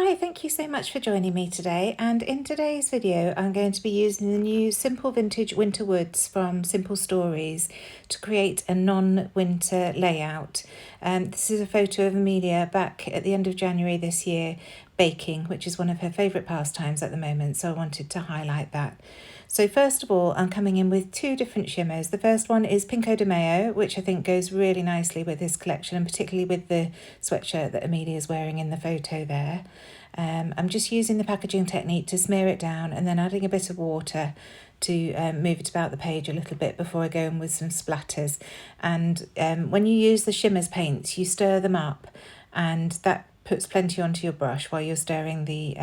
Hi, thank you so much for joining me today, and in today's video I'm going to be using the new Simple Vintage Winter Woods from Simple Stories to create a non-winter layout. This is a photo of Amelia back at the end of January this year baking, which is one of her favourite pastimes at the moment, so I wanted to highlight that. So first of all, I'm coming in with two different shimmers. The first one is Pinko de Mayo, which I think goes really nicely with this collection, and particularly with the sweatshirt that Amelia is wearing in the photo there. I'm just using the packaging technique to smear it down and then adding a bit of water to move it about the page a little bit before I go in with some splatters. And when you use the Shimmerz paints, you stir them up, and that puts plenty onto your brush while you're stirring the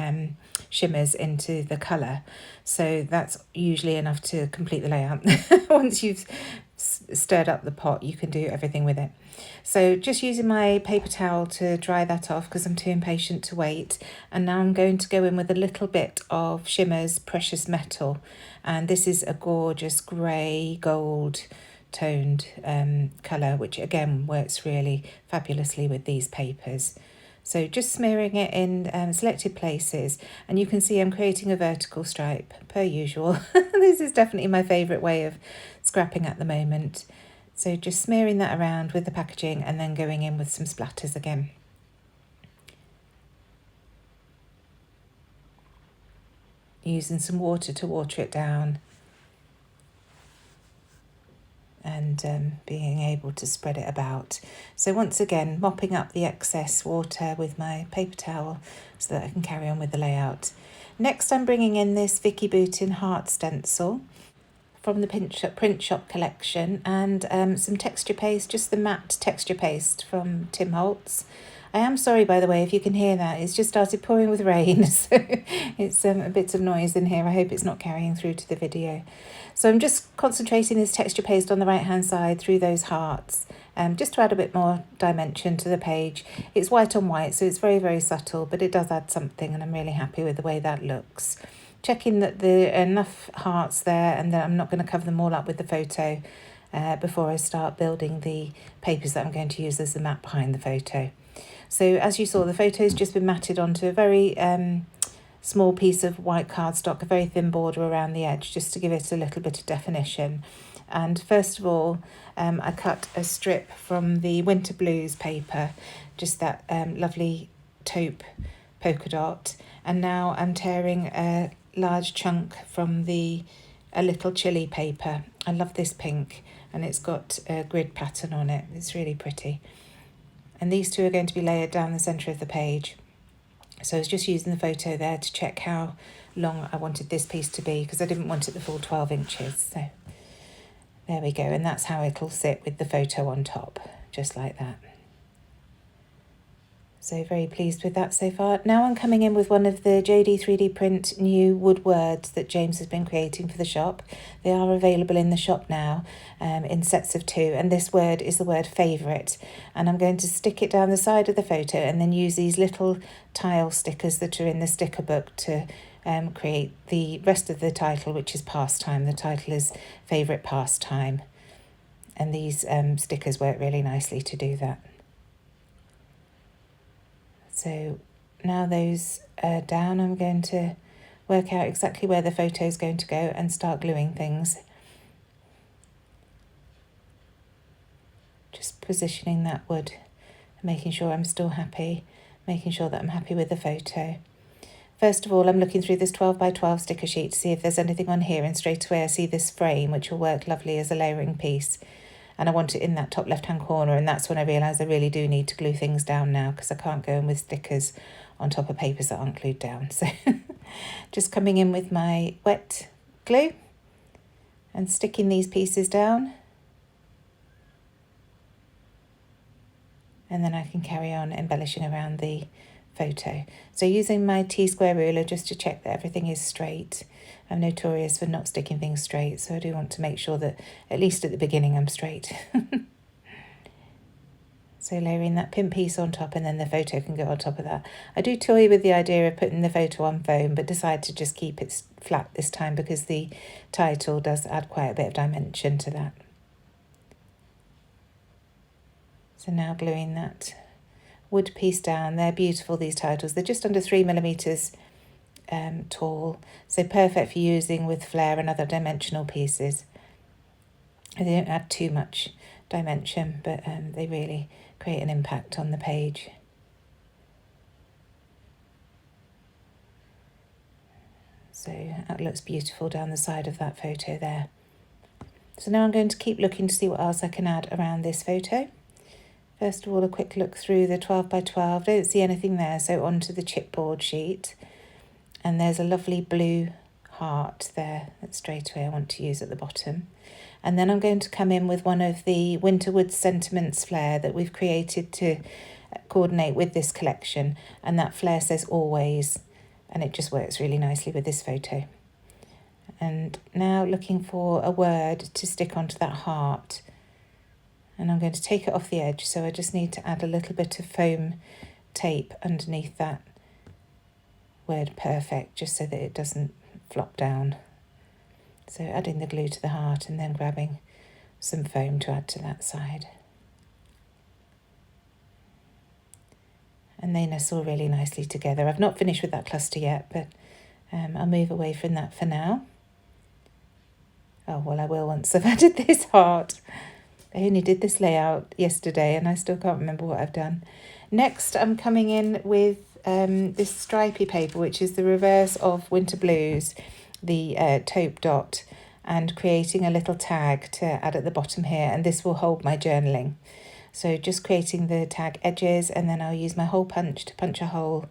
Shimmerz into the colour. So that's usually enough to complete the layout. Once you've stirred up the pot, you can do everything with it. So just using my paper towel to dry that off because I'm too impatient to wait. And now I'm going to go in with a little bit of Shimmerz Precious Metal. And this is a gorgeous grey gold toned colour, which again works really fabulously with these papers. So just smearing it in selected places, and you can see I'm creating a vertical stripe per usual. This is definitely my favourite way of scrapping at the moment. So just smearing that around with the packaging and then going in with some splatters again. Using some water to water it down, and being able to spread it about. So once again, mopping up the excess water with my paper towel so that I can carry on with the layout. Next, I'm bringing in this Vicky Bootin heart stencil from the print shop collection, and some texture paste, just the matte texture paste from Tim Holtz. I am sorry, by the way, if you can hear that. It's just started pouring with rain, so it's a bit of noise in here. I hope it's not carrying through to the video. So I'm just concentrating this texture paste on the right-hand side through those hearts, just to add a bit more dimension to the page. It's white on white, so it's very, very subtle, but it does add something, and I'm really happy with the way that looks. Checking that there are enough hearts there and that I'm not going to cover them all up with the photo before I start building the papers that I'm going to use as the mat behind the photo. So as you saw, the photo's just been matted onto a very small piece of white cardstock, a very thin border around the edge, just to give it a little bit of definition. And first of all, I cut a strip from the Winter Blues paper, just that lovely taupe polka dot. And now I'm tearing a large chunk from a little chili paper. I love this pink, and it's got a grid pattern on it. It's really pretty. And these two are going to be layered down the centre of the page. So I was just using the photo there to check how long I wanted this piece to be, because I didn't want it the full 12 inches. So there we go, and that's how it'll sit with the photo on top, just like that. So very pleased with that so far. Now I'm coming in with one of the JD3DPrint new wood words that James has been creating for the shop. They are available in the shop now in sets of 2, and this word is the word favourite. And I'm going to stick it down the side of the photo and then use these little tile stickers that are in the sticker book to create the rest of the title, which is pastime. The title is Favourite Pastime, and these stickers work really nicely to do that. So now those are down, I'm going to work out exactly where the photo is going to go and start gluing things. Just positioning that wood, making sure I'm still happy, making sure that I'm happy with the photo. First of all, I'm looking through this 12 by 12 sticker sheet to see if there's anything on here, and straight away I see this frame, which will work lovely as a layering piece. And I want it in that top left-hand corner, and that's when I realise I really do need to glue things down now, because I can't go in with stickers on top of papers that aren't glued down. So just coming in with my wet glue and sticking these pieces down. And then I can carry on embellishing around the photo. So using my T-square ruler just to check that everything is straight. I'm notorious for not sticking things straight, so I do want to make sure that at least at the beginning I'm straight. So layering that pin piece on top, and then the photo can go on top of that. I do toy with the idea of putting the photo on foam, but decide to just keep it flat this time because the title does add quite a bit of dimension to that. So now gluing that wood piece down. They're beautiful, these titles. They're just under 3mm tall, so perfect for using with Flair and other dimensional pieces. They don't add too much dimension, but they really create an impact on the page. So that looks beautiful down the side of that photo there. So now I'm going to keep looking to see what else I can add around this photo. First of all, a quick look through the 12x12. Don't see anything there, so onto the chipboard sheet. And there's a lovely blue heart there that straight away I want to use at the bottom. And then I'm going to come in with one of the Winterwood Sentiments Flair that we've created to coordinate with this collection. And that Flair says always, and it just works really nicely with this photo. And now looking for a word to stick onto that heart. And I'm going to take it off the edge, so I just need to add a little bit of foam tape underneath that word perfect, just so that it doesn't flop down. So adding the glue to the heart and then grabbing some foam to add to that side. And they nestle really nicely together. I've not finished with that cluster yet, but I'll move away from that for now. Oh, well, I will once I've added this heart. I only did this layout yesterday and I still can't remember what I've done. Next, I'm coming in with this stripy paper, which is the reverse of Winter Blues, the taupe dot, and creating a little tag to add at the bottom here. And this will hold my journaling. So just creating the tag edges, and then I'll use my hole punch to punch a hole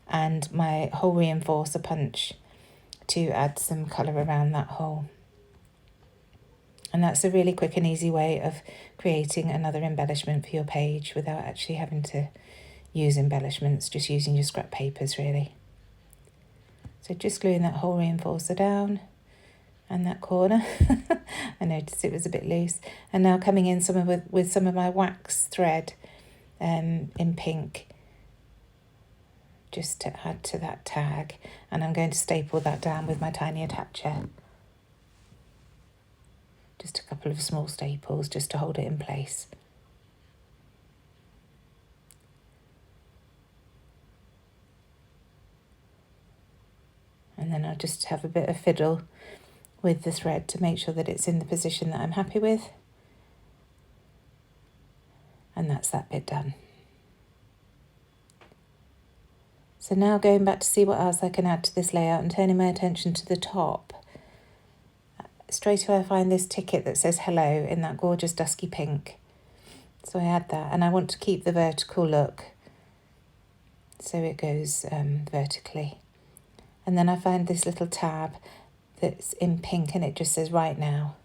and my hole reinforcer punch to add some colour around that hole. And that's a really quick and easy way of creating another embellishment for your page without actually having to use embellishments, just using your scrap papers really. So just gluing that hole reinforcer down and that corner. I noticed it was a bit loose. And now coming in with some of my wax thread in pink, just to add to that tag. And I'm going to staple that down with my tiny attacher. Just a couple of small staples just to hold it in place. And then I'll just have a bit of fiddle with the thread to make sure that it's in the position that I'm happy with. And that's that bit done. So now going back to see what else I can add to this layout and turning my attention to the top. Straight away I find this ticket that says hello in that gorgeous dusky pink. So I add that, and I want to keep the vertical look, so it goes vertically. And then I find this little tab that's in pink and it just says right now.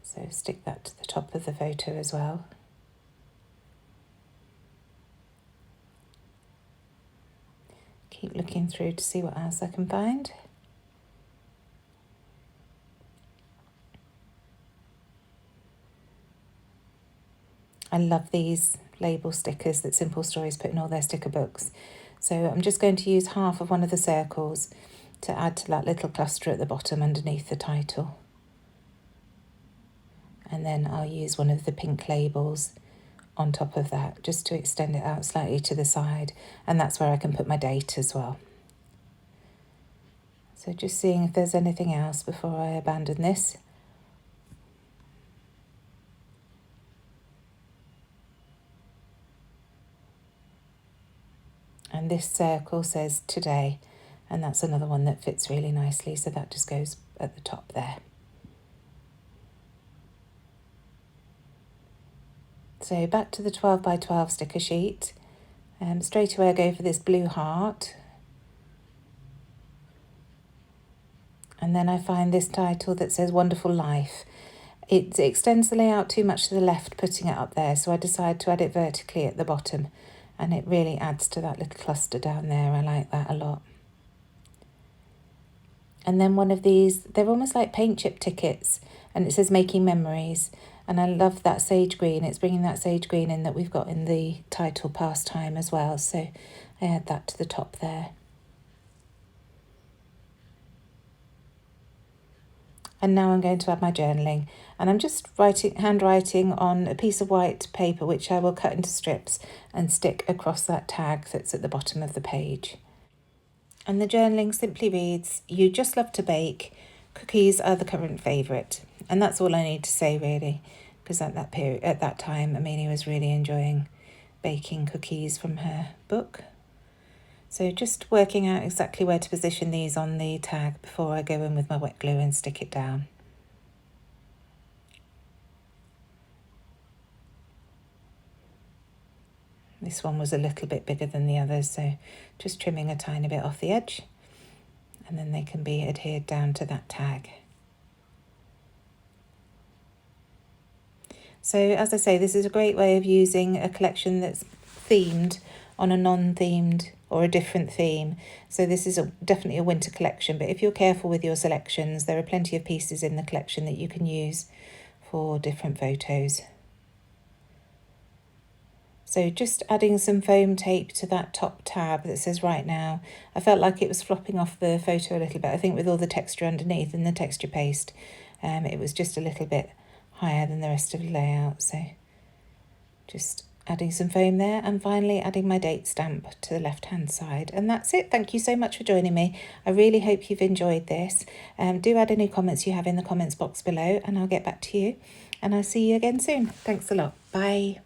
So stick that to the top of the photo as well. Keep looking through to see what else I can find. I love these label stickers that Simple Stories put in all their sticker books. So I'm just going to use half of one of the circles to add to that little cluster at the bottom underneath the title. And then I'll use one of the pink labels on top of that just to extend it out slightly to the side. And that's where I can put my date as well. So just seeing if there's anything else before I abandon this. And this circle says today, and that's another one that fits really nicely, so that just goes at the top there. So back to the 12x12 sticker sheet. Straight away I go for this blue heart. And then I find this title that says Wonderful Life. It extends the layout too much to the left, putting it up there, so I decide to add it vertically at the bottom. And it really adds to that little cluster down there. I like that a lot. And then one of these, they're almost like paint chip tickets, and it says Making Memories. And I love that sage green. It's bringing that sage green in that we've got in the title Pastime as well. So I add that to the top there. And now I'm going to add my journaling, and I'm just handwriting on a piece of white paper which I will cut into strips and stick across that tag that's at the bottom of the page. And the journaling simply reads, "You just love to bake. Cookies are the current favourite." And that's all I need to say really, because at that time, Amelia was really enjoying baking cookies from her book. So just working out exactly where to position these on the tag before I go in with my wet glue and stick it down. This one was a little bit bigger than the others, so just trimming a tiny bit off the edge, and then they can be adhered down to that tag. So as I say, this is a great way of using a collection that's themed on a non-themed or a different theme. So this is definitely a winter collection, but if you're careful with your selections, there are plenty of pieces in the collection that you can use for different photos. So just adding some foam tape to that top tab that says "Right Now." I felt like it was flopping off the photo a little bit. I think with all the texture underneath and the texture paste, it was just a little bit higher than the rest of the layout. So just adding some foam there, and finally adding my date stamp to the left-hand side. And that's it. Thank you so much for joining me. I really hope you've enjoyed this. Do add any comments you have in the comments box below, and I'll get back to you. And I'll see you again soon. Thanks a lot. Bye.